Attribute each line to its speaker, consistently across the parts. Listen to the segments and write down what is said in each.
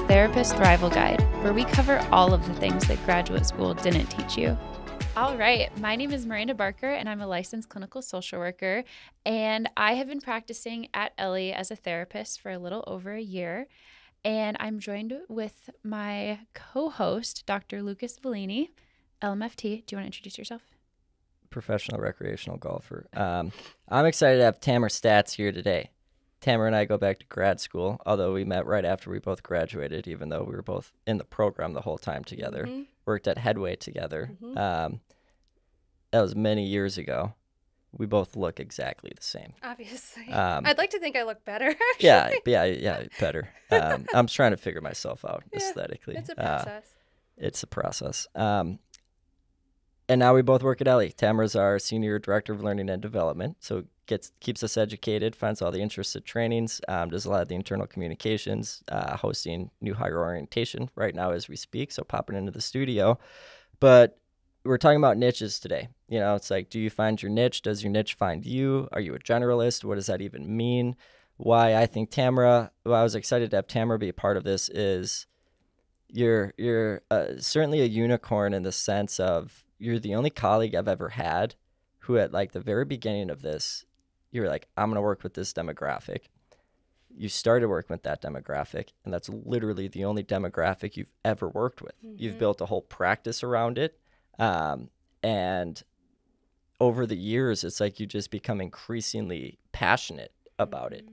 Speaker 1: Therapist Thrival Guide, where we cover all of the things that graduate school didn't teach you. All right, my name is Miranda Barker, and I'm a licensed clinical social worker, and I have been practicing at Ellie as a therapist for a little over a year, and I'm joined with my co-host, Dr. Volini, LMFT. Do you want to introduce yourself?
Speaker 2: Professional recreational golfer. I'm excited to have Tamara Statz here today. Tamara and I go back to grad school, although we met right after we both graduated, even though we were both in the program the whole time together. Mm-hmm. Worked at Headway together. Mm-hmm. That was many years ago. We both look exactly the same.
Speaker 3: Obviously. I'd like to think I look better, actually.
Speaker 2: Yeah, better. I'm just trying to figure myself out aesthetically.
Speaker 3: It's a process.
Speaker 2: It's a process. And now we both work at Ellie. Tamara's our Senior Director of Learning and Development, so keeps us educated, finds all the interested trainings, does a lot of the internal communications, hosting new hire orientation right now as we speak, so popping into the studio. But we're talking about niches today. You know, it's like, do you find your niche? Does your niche find you? Are you a generalist? What does that even mean? Why I think I was excited to have Tamara be a part of this is you're certainly a unicorn in the sense of you're the only colleague I've ever had who at like the very beginning of this, you were like, I'm going to work with this demographic. You started working with that demographic, and that's literally the only demographic you've ever worked with. Mm-hmm. You've built a whole practice around it. And over the years, it's like you just become increasingly passionate about it,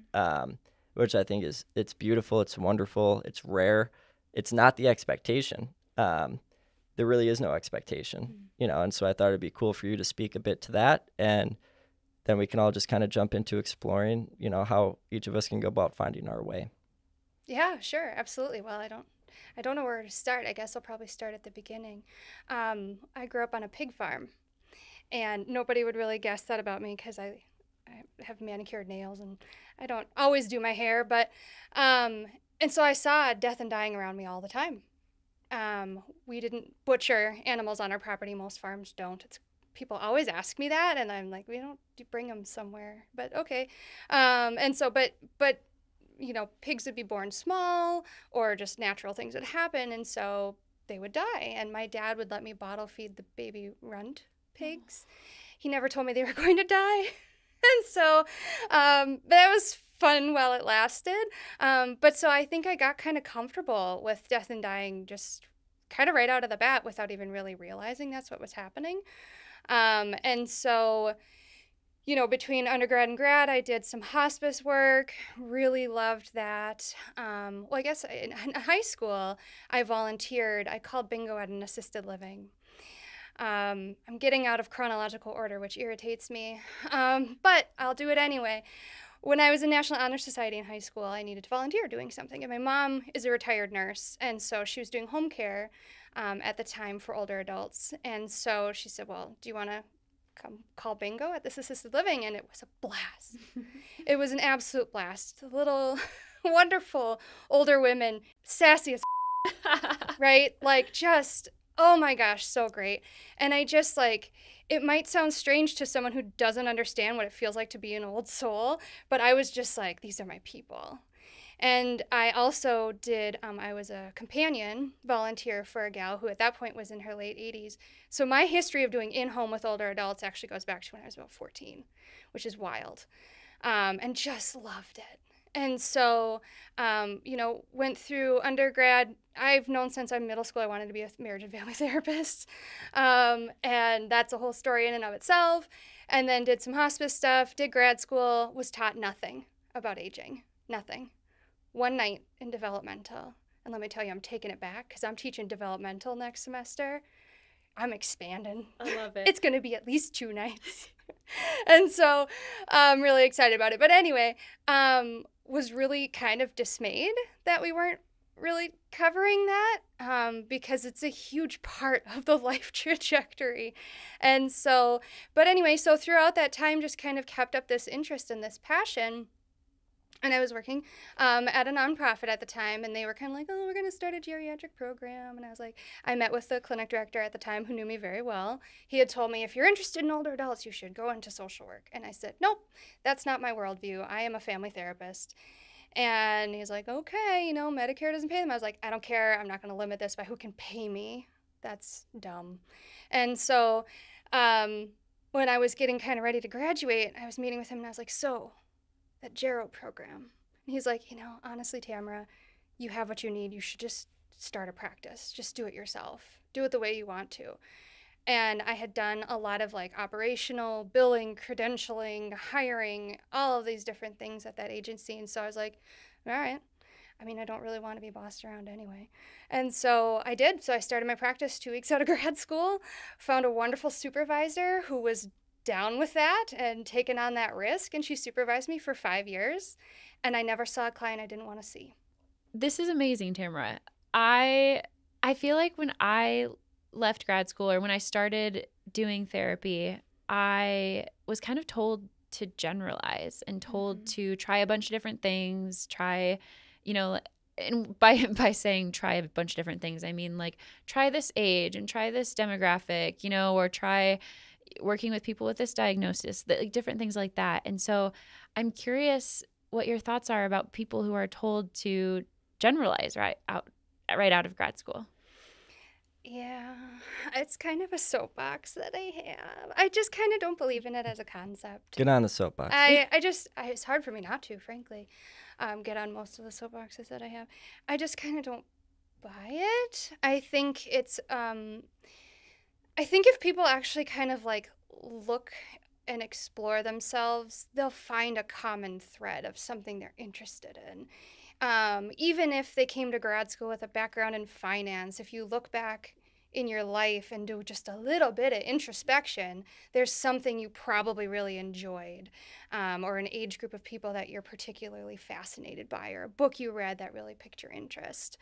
Speaker 2: which I think it's beautiful. It's wonderful. It's rare. It's not the expectation. There really is no expectation, you know, and so I thought it'd be cool for you to speak a bit to that, and then we can all just kind of jump into exploring, you know, how each of us can go about finding our way.
Speaker 3: Yeah, sure, absolutely. Well, I don't know where to start. I guess I'll probably start at the beginning. I grew up on a pig farm, and nobody would really guess that about me because I have manicured nails and I don't always do my hair, but and so I saw death and dying around me all the time. We didn't butcher animals on our property. Most farms don't. People always ask me that, and I'm like, we don't bring them somewhere, but okay. And so, but you know, pigs would be born small, or just natural things would happen, and so they would die. And my dad would let me bottle feed the baby runt pigs. He never told me they were going to die, and so that was fun while it lasted. But so I think I got kind of comfortable with death and dying just kind of right out of the bat without even really realizing that's what was happening. And so, you know, between undergrad and grad, I did some hospice work, really loved that. Well, I guess in high school, I volunteered. I called bingo at an assisted living. I'm getting out of chronological order, which irritates me, but I'll do it anyway. When I was in National Honor Society in high school, I needed to volunteer doing something. And my mom is a retired nurse, and so she was doing home care at the time for older adults. And so she said, well, do you want to come call bingo at this assisted living? And it was a blast. It was an absolute blast. Little wonderful older women, sassy as right? Like just, oh my gosh, so great. And I just like, it might sound strange to someone who doesn't understand what it feels like to be an old soul, but I was just like, these are my people. And I also did, I was a companion volunteer for a gal who at that point was in her late 80s. So my history of doing in-home with older adults actually goes back to when I was about 14, which is wild, and just loved it. And so, you know, went through undergrad. I've known since I'm middle school I wanted to be a marriage and family therapist. And that's a whole story in and of itself. And then did some hospice stuff, did grad school, was taught nothing about aging, nothing. One night in developmental. And let me tell you, I'm taking it back because I'm teaching developmental next semester. I'm expanding.
Speaker 1: I love it.
Speaker 3: It's going to be at least 2 nights. And so I'm really excited about it. But anyway, was really kind of dismayed that we weren't really covering that because it's a huge part of the life trajectory. And so, but anyway, so throughout that time, just kind of kept up this interest and this passion. And I was working at a nonprofit at the time, and they were kind of like, oh, we're going to start a geriatric program. And I was like, I met with the clinic director at the time who knew me very well. He had told me, if you're interested in older adults, you should go into social work. And I said, nope, that's not my worldview. I am a family therapist. And he's like, okay, Medicare doesn't pay them. I was like, I don't care. I'm not going to limit this by who can pay me. That's dumb. And so when I was getting kind of ready to graduate, I was meeting with him and I was like, so that Gero program. And he's like, honestly, Tamara, you have what you need. You should just start a practice. Just do it yourself. Do it the way you want to. And I had done a lot of like operational, billing, credentialing, hiring, all of these different things at that agency. And so I was like, all right. I don't really want to be bossed around anyway. And so I did. So I started my practice 2 weeks out of grad school, found a wonderful supervisor who was down with that and taken on that risk. And she supervised me for 5 years. And I never saw a client I didn't want to see.
Speaker 1: This is amazing, Tamara. I feel like when I left grad school or when I started doing therapy, I was kind of told to generalize and told to try a bunch of different things, and by saying try a bunch of different things, I mean like try this age and try this demographic, or try working with people with this diagnosis, like different things like that. And so I'm curious what your thoughts are about people who are told to generalize right out of grad school.
Speaker 3: Yeah, it's kind of a soapbox that I have. I just kind of don't believe in it as a concept.
Speaker 2: Get on the soapbox.
Speaker 3: It's hard for me not to, frankly, get on most of the soapboxes that I have. I just kind of don't buy it. I think it's, I think if people actually kind of like look and explore themselves, they'll find a common thread of something they're interested in. Even if they came to grad school with a background in finance, if you look back in your life and do just a little bit of introspection, there's something you probably really enjoyed, or an age group of people that you're particularly fascinated by, or a book you read that really piqued your interest.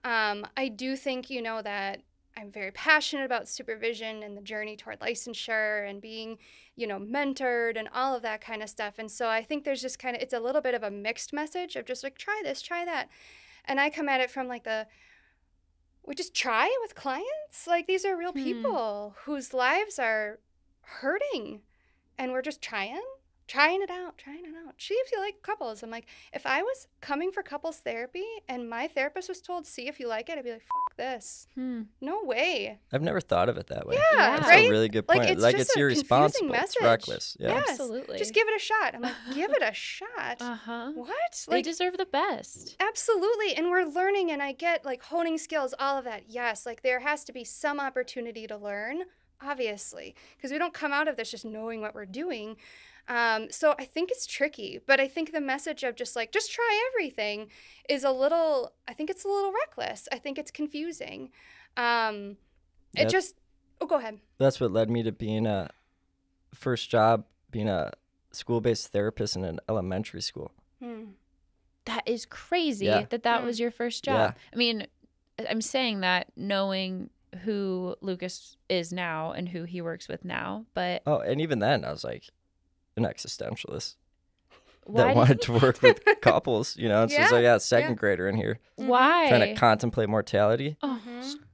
Speaker 3: I do think, that I'm very passionate about supervision and the journey toward licensure and being, mentored and all of that kind of stuff. And so I think there's just it's a little bit of a mixed message of just like, try this, try that. And I come at it from like we just try it with clients. Like these are real people whose lives are hurting and we're just trying it out. See if you like couples. I'm like, if I was coming for couples therapy and my therapist was told, see if you like it, I'd be like, fuck this. No way.
Speaker 2: I've never thought of it that way.
Speaker 3: Yeah,
Speaker 2: That's
Speaker 3: right?
Speaker 2: a really good point. It's irresponsible.
Speaker 3: Message.
Speaker 2: It's reckless. Yeah.
Speaker 3: Yes.
Speaker 1: Absolutely.
Speaker 3: Just give it a shot. I'm like, give it a shot. What?
Speaker 1: They deserve the best.
Speaker 3: Absolutely. And we're learning, and I get like honing skills, all of that. Yes, like there has to be some opportunity to learn, obviously, because we don't come out of this just knowing what we're doing. So I think it's tricky, but I think the message of just try everything is I think it's a little reckless. I think it's confusing. Go ahead.
Speaker 2: That's what led me to being a school-based therapist in an elementary school.
Speaker 1: That is crazy that was your first job.
Speaker 2: Yeah.
Speaker 1: I mean, I'm saying that knowing who Lucas is now and who he works with now, but...
Speaker 2: Oh, and even then, I was like an existentialist
Speaker 1: Why
Speaker 2: that wanted to work with couples, And so it's like, second grader in here.
Speaker 1: Why?
Speaker 2: Trying to contemplate mortality.
Speaker 1: Oh.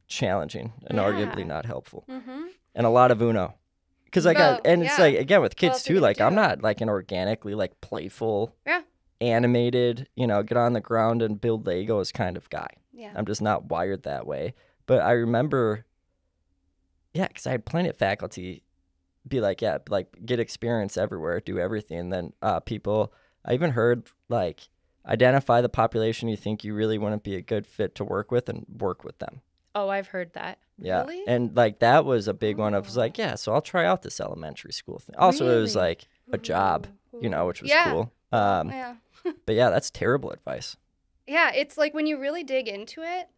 Speaker 2: Challenging and arguably not helpful. And a lot of Uno. Because it's like, again, with kids too, like I'm not like an organically like playful, animated, get on the ground and build Legos kind of guy.
Speaker 3: Yeah.
Speaker 2: I'm just not wired that way. But I remember, because I had plenty of faculty be like, get experience everywhere, do everything. And then people, I even heard like, identify the population you think you really wouldn't be a good fit to work with and work with them.
Speaker 1: Oh, I've heard that.
Speaker 2: Yeah.
Speaker 3: Really?
Speaker 2: And like that was a big one. I was like, so I'll try out this elementary school thing. Also, it was like a job, which was cool. But that's terrible advice.
Speaker 3: Yeah, it's like when you really dig into it,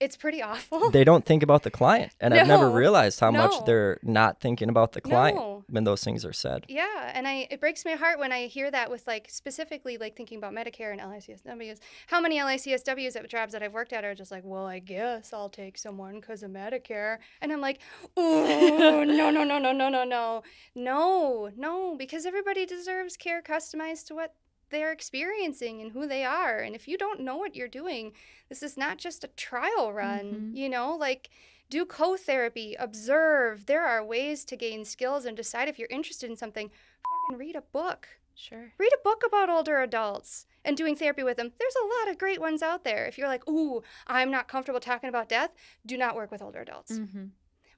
Speaker 3: it's pretty awful.
Speaker 2: They don't think about the client. And I've never realized how much
Speaker 3: No.
Speaker 2: they're not thinking about the client
Speaker 3: No.
Speaker 2: when those things are said.
Speaker 3: Yeah, and it breaks my heart when I hear that with like specifically like thinking about Medicare and LICSWs. How many LICSWs at jobs that I've worked at are just like, well, I guess I'll take someone because of Medicare. And I'm like, oh, no, because everybody deserves care customized to what they're experiencing and who they are. And if you don't know what you're doing, this is not just a trial run, like do co-therapy, observe. There are ways to gain skills and decide if you're interested in something. Read a book.
Speaker 1: Sure.
Speaker 3: Read a book about older adults and doing therapy with them. There's a lot of great ones out there. If you're like, ooh, I'm not comfortable talking about death, do not work with older adults.
Speaker 1: Mm-hmm.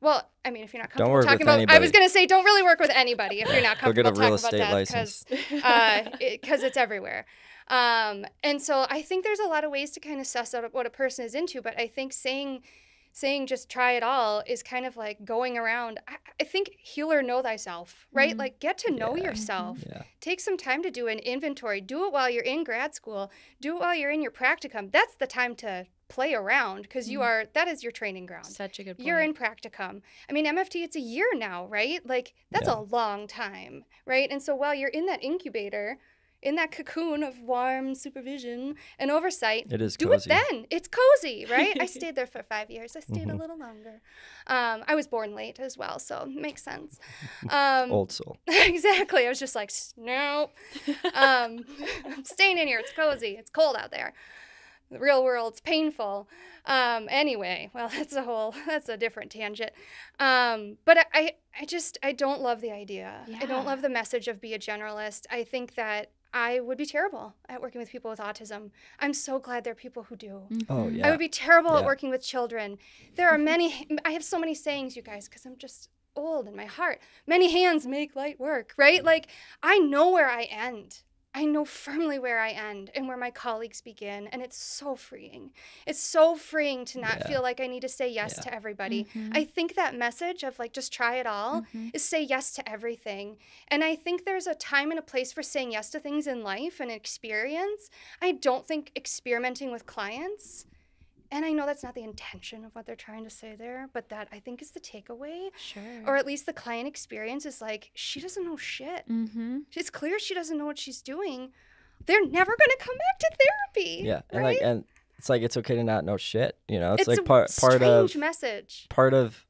Speaker 3: Well, I mean, if you're not
Speaker 2: Don't
Speaker 3: comfortable
Speaker 2: work
Speaker 3: talking
Speaker 2: with
Speaker 3: about,
Speaker 2: anybody.
Speaker 3: I was going to say, don't really work with anybody if you're not
Speaker 2: Go get
Speaker 3: comfortable
Speaker 2: a real
Speaker 3: talking about
Speaker 2: estate
Speaker 3: death,
Speaker 2: license.
Speaker 3: because it's everywhere. And so I think there's a lot of ways to kind of suss out what a person is into, but I think saying just try it all is kind of like going around. I think heal or know thyself, right?
Speaker 1: Mm-hmm.
Speaker 3: Like get to know yourself.
Speaker 2: Yeah.
Speaker 3: Take some time to do an inventory. Do it while you're in grad school. Do it while you're in your practicum. That's the time to play around because that is your training ground.
Speaker 1: Such a good point.
Speaker 3: You're in practicum. I mean, MFT, it's a year now, right? Like that's a long time, right? And so while you're in that incubator, in that cocoon of warm supervision and oversight,
Speaker 2: It is
Speaker 3: do
Speaker 2: cozy.
Speaker 3: it then. It's cozy, right? I stayed there for 5 years. I stayed a little longer. I was born late as well, so it makes sense.
Speaker 2: Old soul.
Speaker 3: Exactly. I was just like, nope. I'm staying in here. It's cozy. It's cold out there. The real world's painful. Anyway, well, that's a different tangent. But I don't love the idea.
Speaker 1: Yeah.
Speaker 3: I don't love the message of be a generalist. I think that I would be terrible at working with people with autism. I'm so glad there are people who do.
Speaker 2: Oh, yeah.
Speaker 3: I would be terrible at
Speaker 2: Yeah.
Speaker 3: working with children. There are I have so many sayings, you guys, because I'm just old in my heart. Many hands make light work, right? Like, I know where I end. I know firmly where I end and where my colleagues begin, and it's so freeing. It's so freeing to not feel like I need to say yes to everybody. I think that message of like just try it all is say yes to everything. And I think there's a time and a place for saying yes to things in life and experience. I don't think experimenting with clients, and I know that's not the intention of what they're trying to say there, but that I think is the takeaway.
Speaker 1: Sure.
Speaker 3: Or at least the client experience is like, she doesn't know shit. It's clear she doesn't know what she's doing. They're never going to come back to therapy.
Speaker 2: Yeah, and
Speaker 3: right?
Speaker 2: and it's like it's okay to not know shit. You know, it's like
Speaker 3: a strange message.
Speaker 2: Part of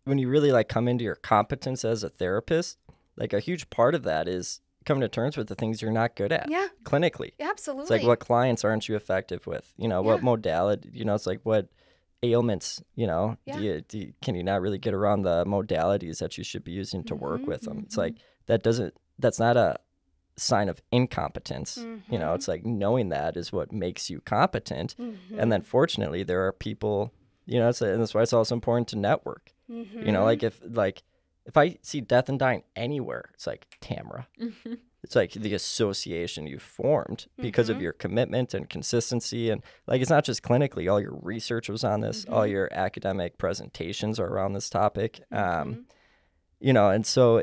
Speaker 2: when you really like come into your competence as a therapist, like a huge part of that is coming to terms with the things you're not good at.
Speaker 3: Yeah.
Speaker 2: Clinically.
Speaker 3: Yeah, absolutely.
Speaker 2: It's like what clients aren't you effective with? You know, what modality? You know, it's like what ailments. You know, can you not really get around the modalities that you should be using to work with them? It's like that's not a sign of incompetence. You know, it's like knowing that is what makes you competent. And then fortunately there are people, you know, and that's why it's also important to network. You know, like if I see death and dying anywhere, it's like Tamara. It's like the association you formed because of your commitment and consistency. And like, it's not just clinically, all your research was on this, all your academic presentations are around this topic. You know, and so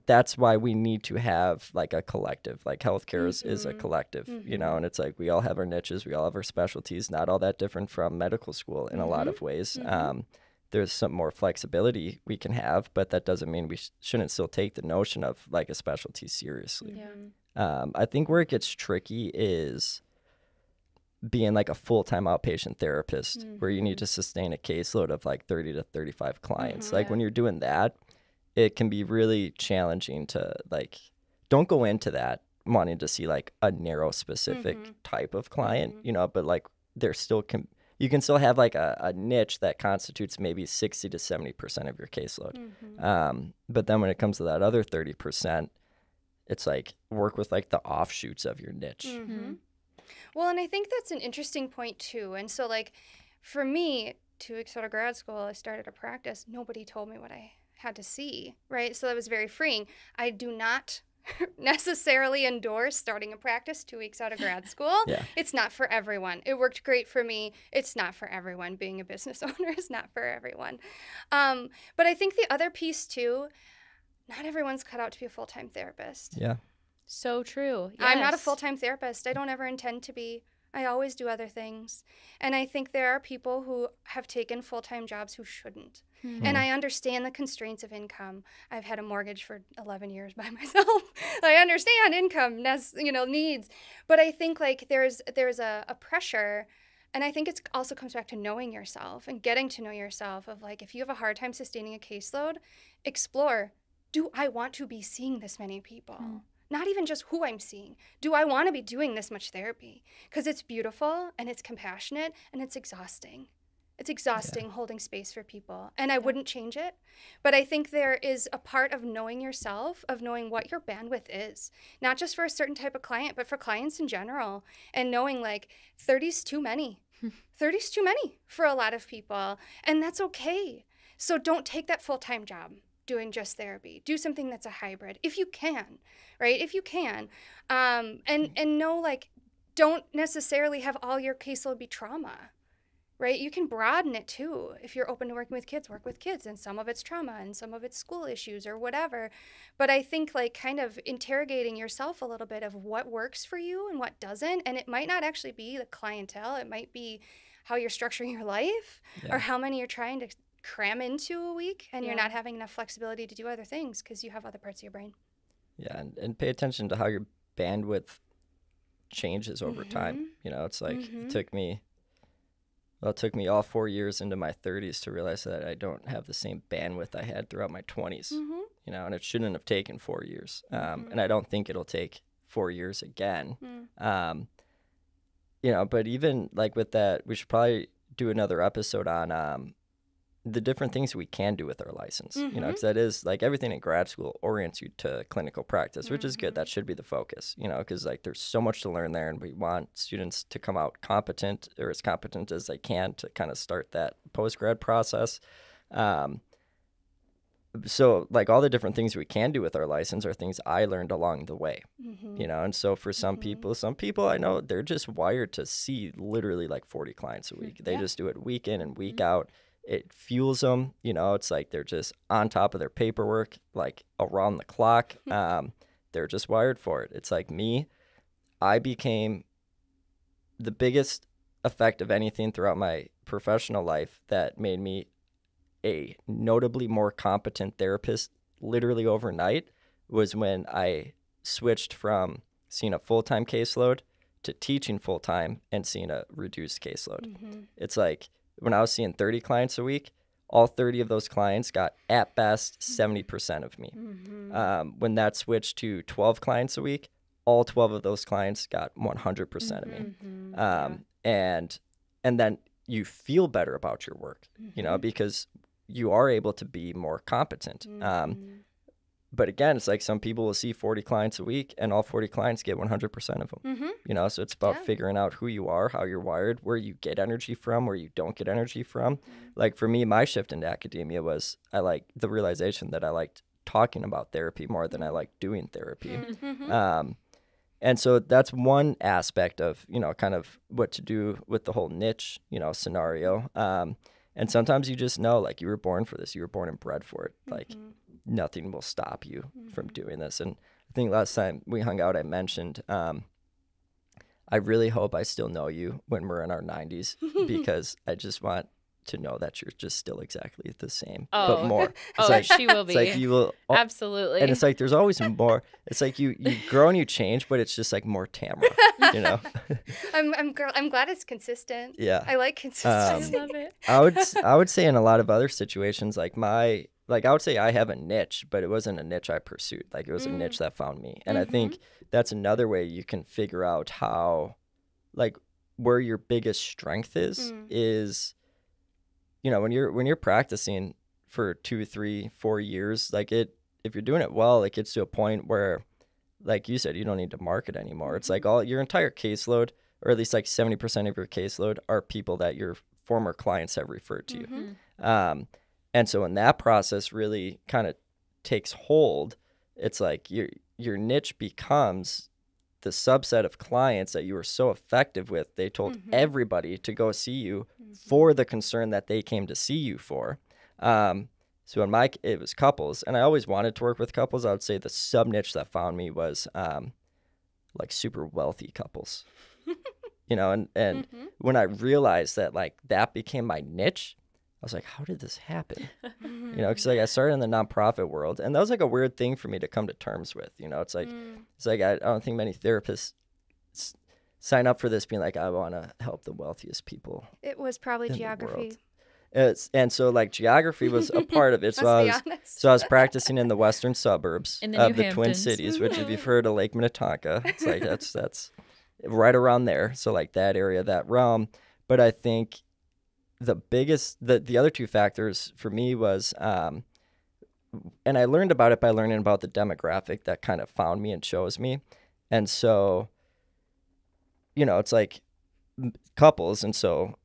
Speaker 2: that's why we need to have like a collective, like healthcare is a collective, you know, and it's like, we all have our niches, we all have our specialties, not all that different from medical school in a lot of ways. There's some more flexibility we can have, but that doesn't mean we shouldn't still take the notion of like a specialty seriously. I think where it gets tricky is being like a full-time outpatient therapist where you need to sustain a caseload of like 30 to 35 clients. Like when you're doing that, it can be really challenging to like, don't go into that wanting to see like a narrow specific type of client, you know, but like there still you can still have like a niche that constitutes maybe 60 to 70% of your caseload. But then when it comes to that other 30%, it's like work with like the offshoots of your niche.
Speaker 3: Well, and I think that's an interesting point too. And so like for me, 2 weeks out of grad school, I started a practice. Nobody told me what I had to see, right? So that was very freeing. I do not necessarily endorse starting a practice 2 weeks out of grad school. It's not for everyone. It worked great for me. It's not for everyone. Being a business owner is not for everyone. But I think the other piece too, not everyone's cut out to be a full-time therapist.
Speaker 1: So true.
Speaker 3: I'm not a full-time therapist. I don't ever intend to be. I always do other things. And I think there are people who have taken full-time jobs who shouldn't. And I understand the constraints of income. I've had a mortgage for 11 years by myself. I understand income, needs. But I think like there's a pressure, and I think it also comes back to knowing yourself and getting to know yourself of like, if you have a hard time sustaining a caseload, explore, do I want to be seeing this many people? Not even just who I'm seeing. Do I want to be doing this much therapy? Because it's beautiful and it's compassionate and it's exhausting. It's exhausting holding space for people, and I wouldn't change it. But I think there is a part of knowing yourself, of knowing what your bandwidth is, not just for a certain type of client, but for clients in general, and knowing like 30's too many. 30's too many for a lot of people, and that's okay. So don't take that full-time job doing just therapy. Do something that's a hybrid if you can, right? If you can. And know, like, don't necessarily have all your caseload be trauma. Right? You can broaden it too. If you're open to working with kids, work with kids, and some of it's trauma and some of it's school issues or whatever. But I think like kind of interrogating yourself a little bit of what works for you and what doesn't. And it might not actually be the clientele. It might be how you're structuring your life or how many you're trying to cram into a week, and you're not having enough flexibility to do other things because you have other parts of your brain.
Speaker 2: Yeah, and pay attention to how your bandwidth changes over time. You know, it's like it took me all 4 years into my 30s to realize that I don't have the same bandwidth I had throughout my 20s, you know, and it shouldn't have taken 4 years. And I don't think it'll take 4 years again. You know, but even like with that, we should probably do another episode on the different things we can do with our license, you know, because that is like everything in grad school orients you to clinical practice, which is good. That should be the focus, you know, because like there's so much to learn there, and we want students to come out competent or as competent as they can to kind of start that post-grad process. So like all the different things we can do with our license are things I learned along the way, you know, and so for some people I know they're just wired to see literally like 40 clients a week. They just do it week in and week out. It fuels them, you know, it's like they're just on top of their paperwork, like around the clock. They're just wired for it. It's like me, I became the biggest effect of anything throughout my professional life that made me a notably more competent therapist literally overnight was when I switched from seeing a full-time caseload to teaching full-time and seeing a reduced caseload. It's like, when I was seeing 30 clients a week, all 30 of those clients got, at best, 70% of me. When that switched to 12 clients a week, all 12 of those clients got 100% of me. And then you feel better about your work, you know, because you are able to be more competent. But again, it's like some people will see 40 clients a week and all 40 clients get 100% of them, you know? So it's about figuring out who you are, how you're wired, where you get energy from, where you don't get energy from. Like for me, my shift into academia was I like the realization that I liked talking about therapy more than I liked doing therapy. And so that's one aspect of, you know, kind of what to do with the whole niche, you know, scenario. And sometimes you just know, like, you were born for this. You were born and bred for it. Like, nothing will stop you from doing this. And I think last time we hung out, I mentioned, I really hope I still know you when we're in our 90s because I just want to know that you're just still exactly the same, but more. It's like,
Speaker 1: she will be.
Speaker 2: It's like you will
Speaker 1: absolutely.
Speaker 2: And it's like there's always more. It's like you grow and you change, but it's just like more Tamara, you know.
Speaker 3: I'm glad it's consistent.
Speaker 2: Yeah,
Speaker 3: I like consistency.
Speaker 1: I love it.
Speaker 2: I would say in a lot of other situations, like I would say I have a niche, but it wasn't a niche I pursued. Like it was a niche that found me, and I think that's another way you can figure out how, like, where your biggest strength is. You know, when you're practicing for 2, 3, 4 years, like if you're doing it well, it gets to a point where, like you said, you don't need to market anymore. It's like all your entire caseload, or at least like 70% of your caseload, are people that your former clients have referred to you. And so when that process really kind of takes hold, it's like your niche becomes the subset of clients that you were so effective with. They told everybody to go see you for the concern that they came to see you for. So in it was couples, and I always wanted to work with couples. I would say the sub niche that found me was like super wealthy couples, you know, and when I realized that like that became my niche, I was like, how did this happen? You know, because like I started in the nonprofit world, and that was like a weird thing for me to come to terms with. You know, it's like I don't think many therapists sign up for this being like, I want to help the wealthiest people.
Speaker 3: It was probably geography.
Speaker 2: And so like geography was a part of it. So I was practicing in the western suburbs of the Twin Cities, which if you've heard of Lake Minnetonka, it's like that's right around there. So like that area, that realm. But I think the other two factors for me was, and I learned about it by learning about the demographic that kind of found me and chose me. And so, it's like couples. And so,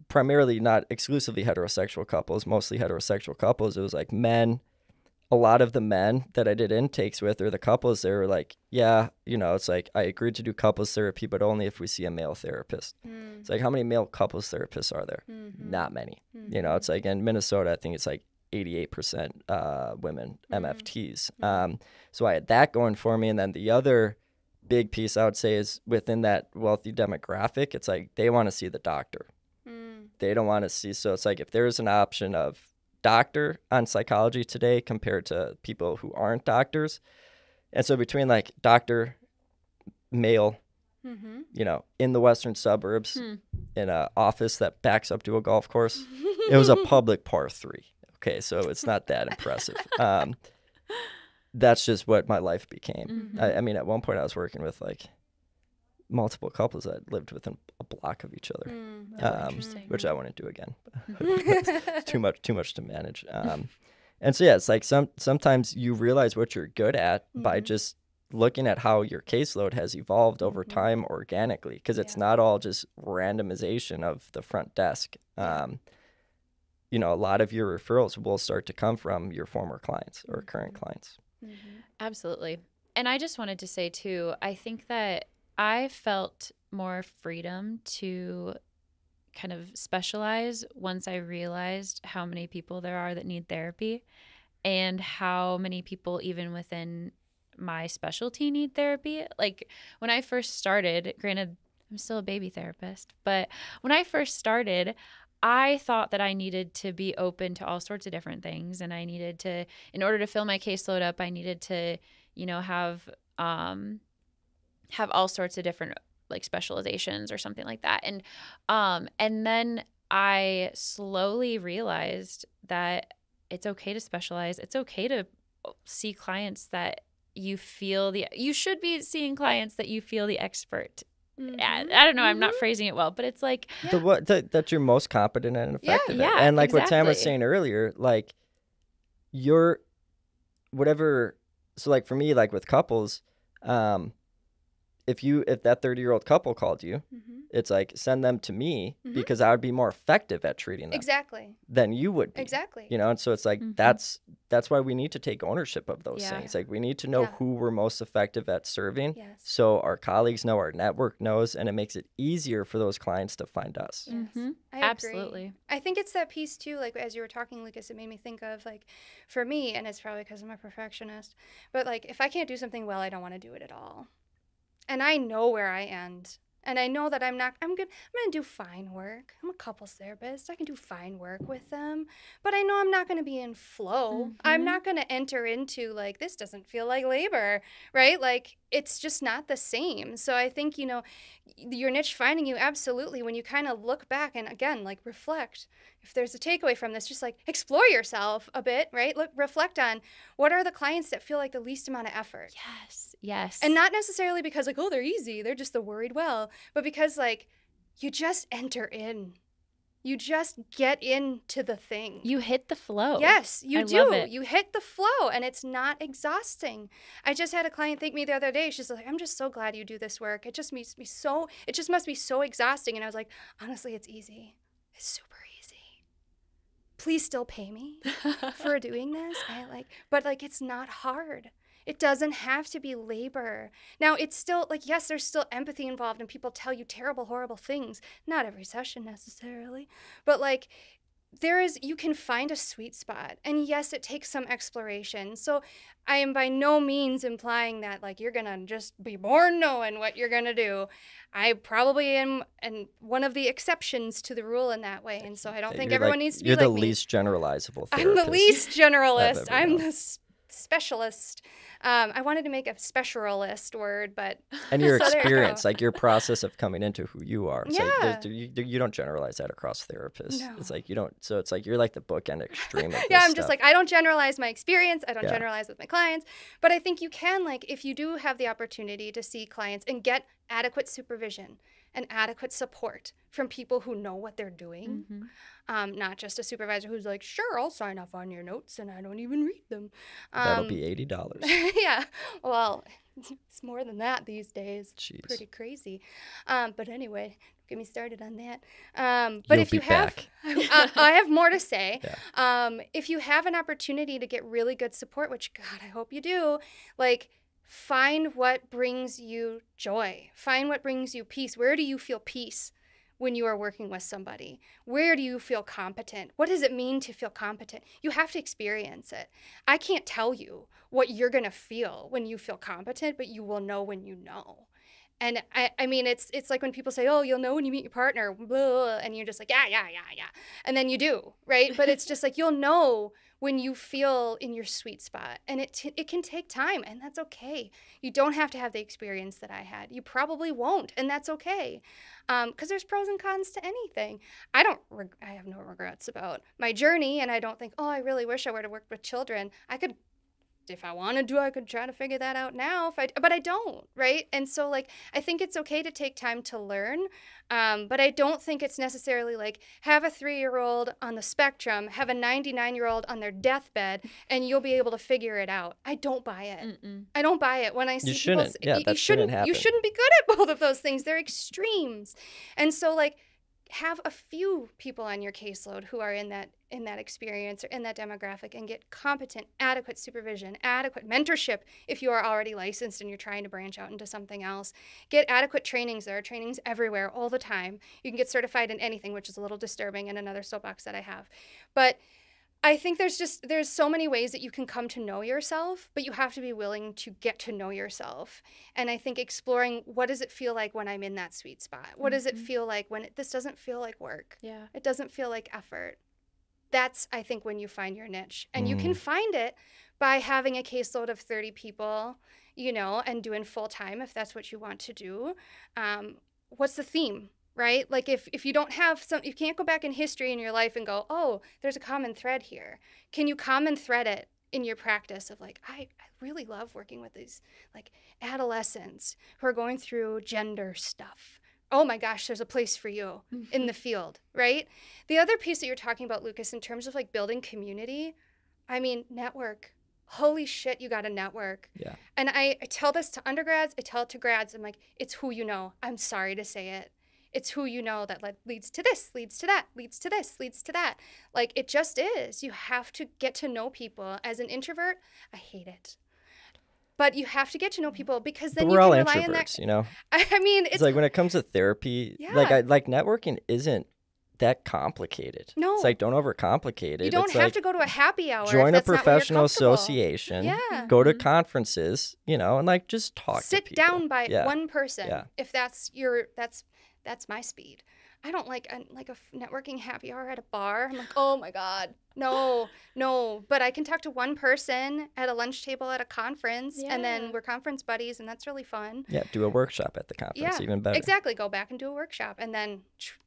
Speaker 2: primarily not exclusively heterosexual couples, mostly heterosexual couples. It was like men. A lot of the men that I did intakes with, or the couples, they were like, yeah, it's like, I agreed to do couples therapy, but only if we see a male therapist. It's like, how many male couples therapists are there? Not many. It's like in Minnesota, I think it's like 88% women MFTs. So I had that going for me. And then the other big piece I would say is within that wealthy demographic, it's like they want to see the doctor. They don't want to see. So it's like if there's an option of doctor on psychology today compared to people who aren't doctors. And so between like doctor, male, in the western suburbs, in an office that backs up to a golf course, it was a public par 3. Okay, so it's not that impressive. That's just what my life became. I mean, at one point I was working with like multiple couples that lived within a block of each other, which I wouldn't do again. It's too much to manage. And so, yeah, it's like sometimes you realize what you're good at by just looking at how your caseload has evolved over time organically, because it's not all just randomization of the front desk. A lot of your referrals will start to come from your former clients or current clients.
Speaker 1: Absolutely. And I just wanted to say, too, I think that I felt more freedom to kind of specialize once I realized how many people there are that need therapy and how many people even within my specialty need therapy. Like when I first started, granted, I'm still a baby therapist, but when I first started, I thought that I needed to be open to all sorts of different things. And I needed to, in order to fill my caseload up, I needed to, have all sorts of different like specializations or something like that. And then I slowly realized that it's okay to specialize. It's okay to see clients that you should be seeing clients that you feel the expert at. I don't know. I'm not phrasing it well, but it's like
Speaker 2: that you're most competent and effective at. And like what Tam was saying earlier, like you're whatever. So like for me, like with couples, if that 30-year-old couple called you, it's like send them to me because I would be more effective at treating them than you would be. And so it's like that's why we need to take ownership of those things. Like we need to know who we're most effective at serving, so our colleagues know, our network knows, and it makes it easier for those clients to find us.
Speaker 1: Absolutely.
Speaker 3: I think it's that piece too, like as you were talking, Lucas, it made me think of like for me, and it's probably because I'm a perfectionist, but like if I can't do something well, I don't want to do it at all. And I know where I end. And I know that I'm going to do fine work. I'm a couples therapist. I can do fine work with them. But I know I'm not going to be in flow. I'm not going to enter into like, this doesn't feel like labor, right? Like, it's just not the same. So I think, your niche finding you, absolutely, when you kind of look back and again, like reflect, if there's a takeaway from this, just like explore yourself a bit, right? Reflect on what are the clients that feel like the least amount of effort.
Speaker 1: Yes.
Speaker 3: And not necessarily because like, oh, they're easy. They're just the worried well, but because like you just enter in. You just get into the thing.
Speaker 1: You hit the flow.
Speaker 3: Yes, you do.
Speaker 1: Love it.
Speaker 3: You hit the flow and it's not exhausting. I just had a client thank me the other day. She's like, I'm just so glad you do this work. It just must be so exhausting. And I was like, honestly, it's easy. It's super easy. Please still pay me for doing this. But it's not hard. It doesn't have to be labor. Now, it's still, yes, there's still empathy involved and people tell you terrible, horrible things. Not every session necessarily. But, you can find a sweet spot. And, yes, it takes some exploration. So I am by no means implying that, you're going to just be born knowing what you're going to do. I probably am one of the exceptions to the rule in that way. And so I don't think everyone needs to be like me.
Speaker 2: You're the least generalizable therapist.
Speaker 3: I'm the least generalist. I'm the specialist. I wanted to make a specialist word, but
Speaker 2: and your experience, your process of coming into who you are. It's you don't generalize that across therapists.
Speaker 3: No.
Speaker 2: It's like you don't. So it's like you're like the bookend extreme of this
Speaker 3: I'm
Speaker 2: stuff.
Speaker 3: just I don't generalize my experience. I don't generalize with my clients, but I think you can if you do have the opportunity to see clients and get adequate supervision. and adequate support from people who know what they're doing, not just a supervisor who's like, sure, I'll sign off on your notes and I don't even read them.
Speaker 2: That'll be $80.
Speaker 3: Yeah, well, it's more than that these days.
Speaker 2: Jeez.
Speaker 3: Pretty crazy. But anyway, get me started on that. But
Speaker 2: You'll
Speaker 3: if you
Speaker 2: be
Speaker 3: have,
Speaker 2: back.
Speaker 3: I have more to say.
Speaker 2: Yeah.
Speaker 3: If you have an opportunity to get really good support, which God, I hope you do, like, find what brings you joy. Find what brings you peace. Where do you feel peace when you are working with somebody? Where do you feel competent? What does it mean to feel competent? You have to experience it. I can't tell you what you're going to feel when you feel competent, but you will know when you know. And I mean, it's like when people say, oh, you'll know when you meet your partner, blah, and you're just like, yeah. And then you do, right? But it's just like, you'll know when you feel in your sweet spot. And it can take time, and that's okay. You don't have to have the experience that I had. You probably won't, and that's okay. Because there's pros and cons to anything. I have no regrets about my journey, and I don't think, oh, I really wish I would have worked with children. If I wanted to, I could try to figure that out now, but I don't, right? And so, like, I think it's okay to take time to learn, but I don't think it's necessarily like have a 3-year-old on the spectrum, have a 99-year-old on their deathbed, and you'll be able to figure it out. I don't buy it. I don't buy it when I see people.
Speaker 2: That shouldn't happen.
Speaker 3: You shouldn't be good at both of those things. They're extremes. And so, like, have a few people on your caseload who are in that experience or in that demographic, and get competent, adequate supervision, adequate mentorship if you are already licensed and you're trying to branch out into something else. Get adequate trainings. There are trainings everywhere all the time. You can get certified in anything, which is a little disturbing, and another soapbox that I have. But I think there's so many ways that you can come to know yourself, but you have to be willing to get to know yourself. And I think exploring, what does it feel like when I'm in that sweet spot? What does it feel like when this doesn't feel like work?
Speaker 1: Yeah.
Speaker 3: It doesn't feel like effort. That's, I think, when you find your niche. And you can find it by having a caseload of 30 people, and doing full time if that's what you want to do. What's the theme? Right? Like if you don't have you can't go back in history in your life and go, oh, there's a common thread here. Can you common thread it in your practice of like, I really love working with these like adolescents who are going through gender stuff. Oh my gosh, there's a place for you in the field, right? The other piece that you're talking about, Lucas, in terms of like building community, I mean, network. Holy shit, you got to network.
Speaker 2: Yeah.
Speaker 3: And I tell this to undergrads, I tell it to grads. I'm like, it's who you know. I'm sorry to say it. It's who you know that leads to this, leads to that, leads to this, leads to that. Like, it just is. You have to get to know people. As an introvert, I hate it. But you have to get to know people, because then you can rely on that. I mean,
Speaker 2: it's like when it comes to therapy, like networking isn't that complicated.
Speaker 3: No.
Speaker 2: It's like, don't overcomplicate it.
Speaker 3: You don't have to go to a happy hour.
Speaker 2: Join a
Speaker 3: professional
Speaker 2: association.
Speaker 3: Yeah.
Speaker 2: Go to conferences, and like just talk
Speaker 3: Sit
Speaker 2: to people.
Speaker 3: down by one person.
Speaker 2: Yeah.
Speaker 3: If that's my speed. I don't like a networking happy hour at a bar. I'm like, oh my God, no. But I can talk to one person at a lunch table at a conference, and then we're conference buddies, and that's really fun.
Speaker 2: Yeah, do a workshop at the conference, even better.
Speaker 3: Exactly. Go back and do a workshop, and then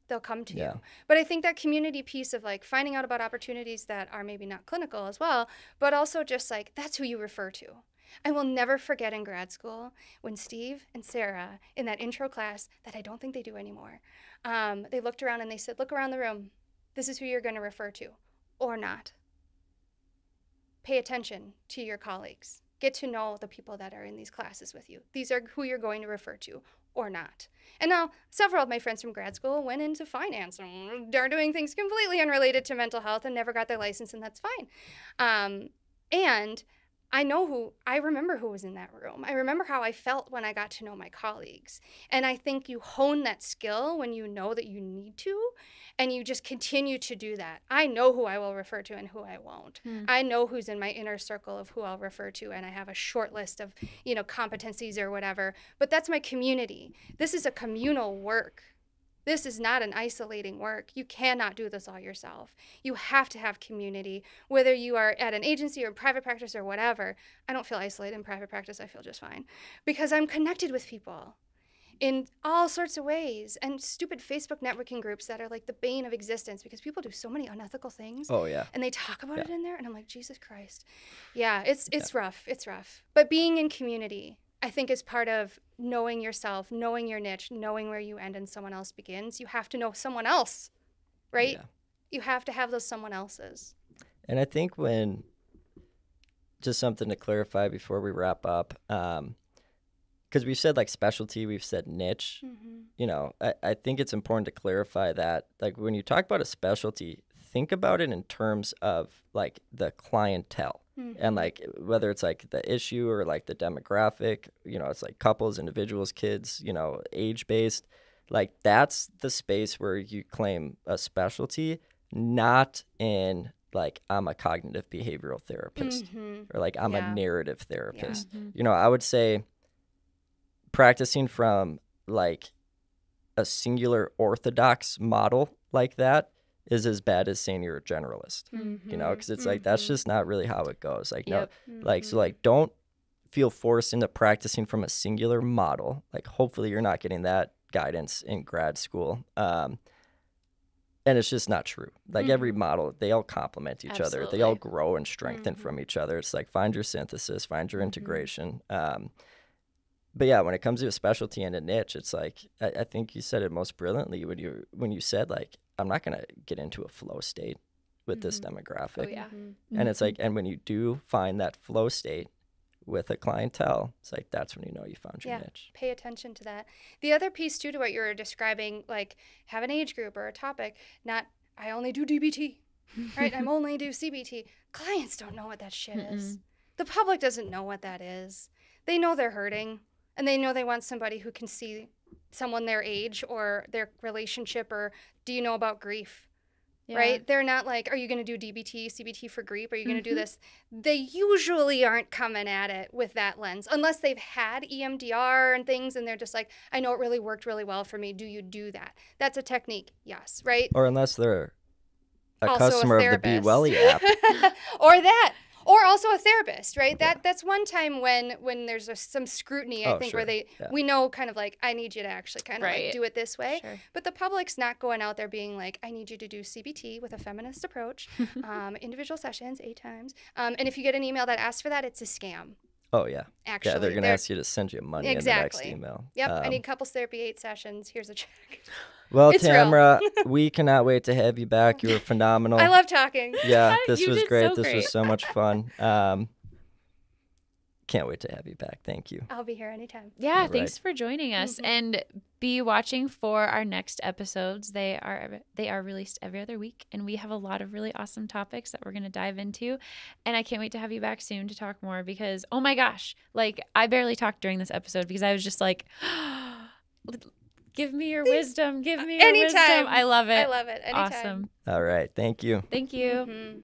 Speaker 3: they'll come to
Speaker 2: you.
Speaker 3: But I think that community piece of like finding out about opportunities that are maybe not clinical as well, but also just like that's who you refer to. I will never forget in grad school when Steve and Sarah in that intro class that I don't think they do anymore, they looked around and they said, look around the room. This is who you're going to refer to or not. Pay attention to your colleagues. Get to know the people that are in these classes with you. These are who you're going to refer to or not. And now several of my friends from grad school went into finance and are doing things completely unrelated to mental health and never got their license, and that's fine. And I remember who was in that room. I remember how I felt when I got to know my colleagues. And I think you hone that skill when you know that you need to, and you just continue to do that. I know who I will refer to and who I won't. I know who's in my inner circle of who I'll refer to, and I have a short list of, competencies or whatever. But that's my community. This is a communal work. This is not an isolating work. You cannot do this all yourself. You have to have community, whether you are at an agency or private practice or whatever. I don't feel isolated in private practice. I feel just fine because I'm connected with people in all sorts of ways, and stupid Facebook networking groups that are like the bane of existence because people do so many unethical things.
Speaker 2: Oh, yeah.
Speaker 3: And they talk about it in there, and I'm like, Jesus Christ. Yeah, it's rough. It's rough. But being in community, I think is part of knowing yourself, knowing your niche, knowing where you end and someone else begins. You have to know someone else, right?
Speaker 2: Yeah.
Speaker 3: You have to have those someone else's.
Speaker 2: And I think just something to clarify before we wrap up, because we've said like specialty, we've said niche, you know, I think it's important to clarify that, like, when you talk about a specialty, think about it in terms of like the clientele and like whether it's like the issue or like the demographic, you know, it's like couples, individuals, kids, you know, age-based, like that's the space where you claim a specialty, not in like I'm a cognitive behavioral therapist or like I'm a narrative therapist. You know, I would say practicing from like a singular orthodox model like that is as bad as saying you're a generalist, you know, because it's like that's just not really how it goes. Like, no, like, so like don't feel forced into practicing from a singular model. Like, hopefully you're not getting that guidance in grad school. And it's just not true. Like every model, they all complement each other. They all grow and strengthen from each other. It's like find your synthesis, find your integration. But yeah, when it comes to a specialty and a niche, it's like I think you said it most brilliantly when you said like I'm not gonna get into a flow state with this demographic.
Speaker 1: Oh yeah.
Speaker 2: And it's like, and when you do find that flow state with a clientele, it's like that's when you know you found your niche.
Speaker 3: Pay attention to that. The other piece too to what you were describing, like have an age group or a topic, not I only do DBT, right? I'm only do CBT. Clients don't know what that shit is. The public doesn't know what that is. They know they're hurting and they know they want somebody who can see someone their age or their relationship, or do you know about grief? Right? They're not like, are you going to do DBT, CBT for grief? Are you going to do this? They usually aren't coming at it with that lens, unless they've had EMDR and things, and they're just like, I know it really worked really well for me. Do you do that? That's a technique, yes, right?
Speaker 2: Or unless they're a
Speaker 3: Also
Speaker 2: customer of the Be Welly app.
Speaker 3: Or that. Or also a therapist, right? That's one time when there's some scrutiny, I think, where we know kind of like, I need you to actually kind of like do it this way.
Speaker 1: Sure.
Speaker 3: But the public's not going out there being like, I need you to do CBT with a feminist approach, individual sessions 8 times. And if you get an email that asks for that, it's a scam.
Speaker 2: Oh, yeah.
Speaker 3: Actually.
Speaker 2: Yeah, they're going to ask you to send you money in the next email.
Speaker 3: Yep. I need couples therapy 8 sessions. Here's a check.
Speaker 2: Well, it's Tamara, we cannot wait to have you back. You were phenomenal.
Speaker 3: I love talking.
Speaker 2: Yeah, this was great. This was so much fun. Can't wait to have you back. Thank you.
Speaker 3: I'll be here anytime.
Speaker 1: Yeah, thanks for joining us. And be watching for our next episodes. They are released every other week, and we have a lot of really awesome topics that we're going to dive into. And I can't wait to have you back soon to talk more because, oh my gosh, like I barely talked during this episode because I was just like, give me your wisdom. Give me your wisdom. I love it.
Speaker 3: I love it. Anytime.
Speaker 1: Awesome.
Speaker 2: All right. Thank you.
Speaker 1: Thank you.